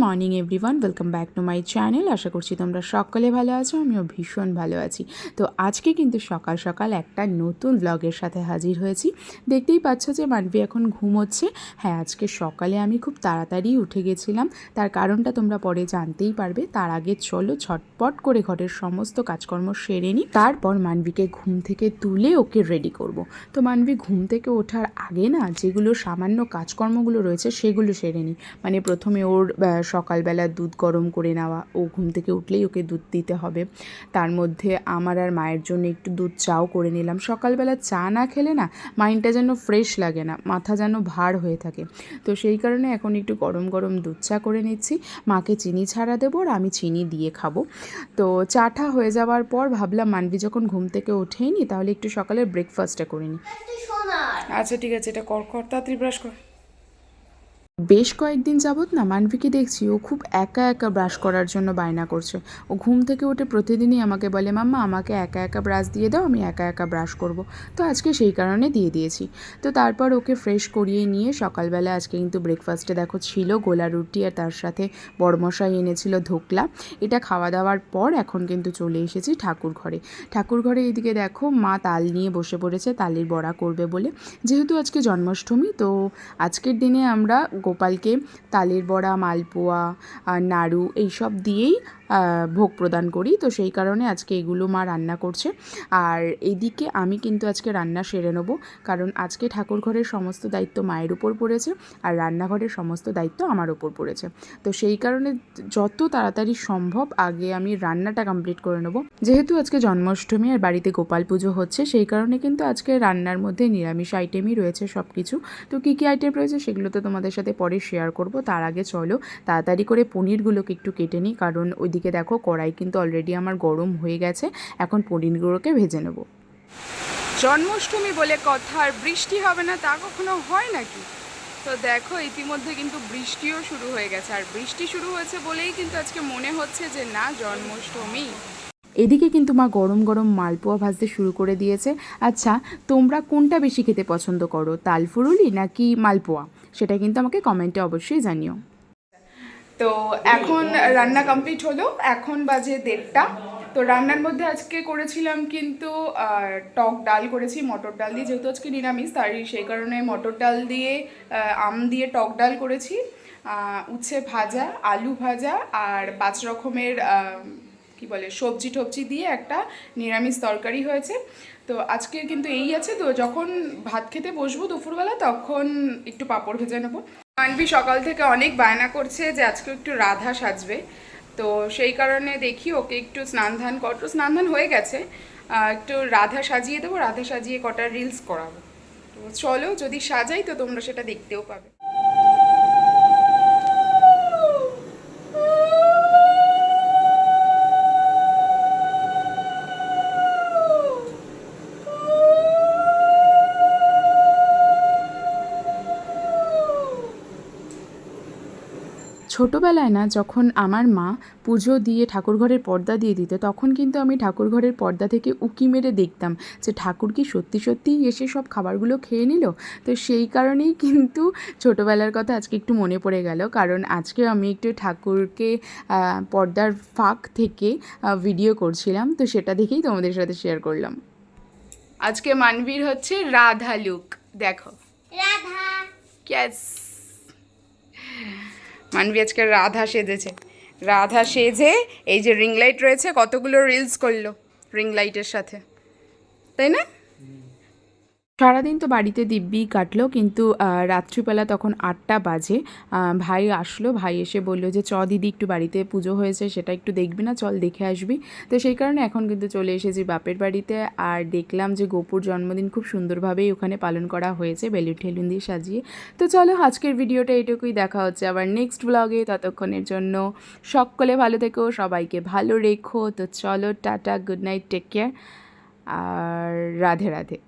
Morning everyone, welcome back to my channel. আশা করছি তোমরা সকলে ভালো আছো, আমিও ভীষণ ভালো আছি। তো আজকে কিন্তু সকাল সকাল একটা নতুন ব্লগের সাথে হাজির হয়েছি। দেখতেই পাচ্ছ যে মানভি এখন ঘুমোচ্ছে। হ্যাঁ, আজকে সকালে আমি খুব তাড়াতাড়ি উঠে গেছিলাম, তার কারণটা তোমরা পরে জানতেই পারবে। তার আগে চলো ঝটপট করে ঘরের সমস্ত কাজকর্ম সেরে নিই, তারপর মানভিকে ঘুম থেকে তুলে ওকে রেডি করব। তো মানভি ঘুম থেকে ওঠার আগে না যেগুলো সামান্য কাজকর্মগুলো রয়েছে সেগুলো সেরে নিই। মানে প্রথমে ওর সকালবেলা দুধ গরম করে নেওয়া, ও ঘুম থেকে উঠলেই ওকে দুধ দিতে হবে। তার মধ্যে আমার আর মায়ের জন্য একটু দুধ চাও করে নিলাম। সকালবেলা চা না খেলে না মাইন্ডটা যেন ফ্রেশ লাগে না, মাথা যেন ভার হয়ে থাকে। তো সেই কারণে এখন একটু গরম গরম দুধ চা করে নিচ্ছি। মাকে চিনি ছাড়া দেবো আর আমি চিনি দিয়ে খাবো। তো চাটা হয়ে যাওয়ার পর ভাবলাম মানভি যখন ঘুম থেকে ওঠেইনি তাহলে একটু সকালের ব্রেকফাস্টটা করে নিই। আচ্ছা ঠিক আছে, এটা কর তাড়াতাড়ি ব্রাশ কর। বেশ কয়েকদিন যাবৎ না মানভিকে দেখছি ও খুব একা একা ব্রাশ করার জন্য বায়না করছে। ও ঘুম থেকে উঠে প্রতিদিনই আমাকে বলে, মাম্মা আমাকে একা একা ব্রাশ দিয়ে দাও, আমি একা একা ব্রাশ করব। তো আজকে সেই কারণে দিয়ে দিয়েছি। তো তারপর ওকে ফ্রেশ করিয়ে নিয়ে সকালবেলা আজকে কিন্তু ব্রেকফাস্টে দেখো ছিল গোলা রুটি আর তার সাথে বড়মশাই এনেছিল ধোকলা। এটা খাওয়া দাওয়ার পর এখন কিন্তু চলে এসেছি ঠাকুর ঘরে। ঠাকুর ঘরে এদিকে দেখো মা তাল নিয়ে বসে পড়েছে তালের বড়া করবে বলে। যেহেতু আজকে জন্মাষ্টমী, তো আজকের দিনে আমরা গোপালকে তালের বড়া, মালপোয়া, নাড়ু এইসব দিয়েই ভোগ প্রদান করি। তো সেই কারণে আজকে এগুলো মা রান্না করছে। আর এদিকে আমি কিন্তু আজকে রান্না সেরে নেবো, কারণ আজকে ঠাকুর ঘরের সমস্ত দায়িত্ব মায়ের উপর পড়েছে আর রান্নাঘরের সমস্ত দায়িত্ব আমার উপর পড়েছে। তো সেই কারণে যত তাড়াতাড়ি সম্ভব আগে আমি রান্নাটা কমপ্লিট করে নেবো। যেহেতু আজকে জন্মাষ্টমী আর বাড়িতে গোপাল পুজো হচ্ছে, সেই কারণে কিন্তু আজকে রান্নার মধ্যে নিরামিষ আইটেমই রয়েছে সব কিছু। তো কী কী আইটেম রয়েছে সেগুলো তো তোমাদের সাথে পরে শেয়ার করব। তার আগে চলো তাড়াতাড়ি করে পনিরগুলোকে একটু কেটে নিই, কারণ ওইদিকে দেখো কড়াই কিন্তু অলরেডি আমার গরম হয়ে গেছে। এখন পনিরগুলোকে ভেজে নেব। জন্মাষ্টমী বলে কথা, আর বৃষ্টি হবে না তা কখনো হয় নাকি? তো দেখো ইতিমধ্যে কিন্তু বৃষ্টিও শুরু হয়ে গেছে, আর বৃষ্টি শুরু হয়েছে বলেই কিন্তু আজকে মনে হচ্ছে যে না জন্মাষ্টমী। এদিকে কিন্তু মা গরম গরম মালপোয়া ভাজতে শুরু করে দিয়েছে। আচ্ছা, তোমরা কোনটা বেশি খেতে পছন্দ করো, তালফুরুলি নাকি মালপোয়া? সেটা কিন্তু আমাকে কমেন্টে অবশ্যই জানিও। তো এখন রান্না কমপ্লিট হলো, এখন বাজে 1:30। তো রান্নার মধ্যে আজকে করেছিলাম কিন্তু টক ডাল করেছি মটর ডাল দিয়ে, যেহেতু আজকে নিরামিষ তাই সেই কারণে মটর ডাল দিয়ে আম দিয়ে টক ডাল করেছি। উচ্ছে ভাজা, আলু ভাজা আর 5 রকমের কি বলে সবজি টবজি দিয়ে একটা নিরামিষ তরকারি হয়েছে। তো আজকের কিন্তু এই আছে। তো যখন ভাত খেতে বসবো দুপুরবেলা তখন একটু পাঁপড় ভেজে নেবো। মানভি সকাল থেকে অনেক বায়না করছে যে আজকে একটু রাধা সাজবে। তো সেই কারণে দেখি ওকে একটু স্নান ধান হয়ে গেছে, একটু রাধা সাজিয়ে দেবো, রাধা সাজিয়ে কটা রিলস করাবো। তো চলো যদি সাজাই তো তোমরা সেটা দেখতেও পাবে। ছোটোবেলায় না যখন আমার মা পুজো দিয়ে ঠাকুরঘরের পর্দা দিয়ে দিত, তখন কিন্তু আমি ঠাকুরঘরের পর্দা থেকে উঁকি মেরে দেখতাম যে ঠাকুর কি সত্যি সত্যিই এসে সব খাবারগুলো খেয়ে নিল। তো সেই কারণেই কিন্তু ছোটোবেলার কথা আজকে একটু মনে পড়ে গেল, কারণ আজকে আমি একটু ঠাকুরকে পর্দার ফাঁক থেকে ভিডিও করছিলাম, তো সেটা দেখেই তোমাদের সাথে শেয়ার করলাম। আজকে মানভীর হচ্ছে রাধা লুক, দেখো রাধা ক্যাস। মানভি আজকে রাধা সেজেছে। রাধা সেজে এই যে রিং লাইট রয়েছে কতগুলো রিলস করলো রিং লাইটের সাথে, তাই না? সারাদিন তো বাড়িতে দিব্যি কাটলো, কিন্তু রাত্রিবেলা তখন 8টা বাজে ভাই আসলো। ভাই এসে বললো যে চ দিদি একটু বাড়িতে পুজো হয়েছে সেটা একটু দেখবি না, চল দেখে আসবি। তো সেই কারণে এখন কিন্তু চলে এসেছি বাপের বাড়িতে। আর দেখলাম যে গোপুর জন্মদিন খুব সুন্দরভাবেই ওখানে পালন করা হয়েছে বেলুন ঠেলুন দিয়ে সাজিয়ে। তো চলো আজকের ভিডিওটা এটুকুই, দেখা হচ্ছে আবার নেক্সট ব্লগে। ততক্ষণের জন্য সকলে ভালো থেকো, সবাইকে ভালো রেখো। তো চলো tata, good night, take care, আর রাধে রাধে।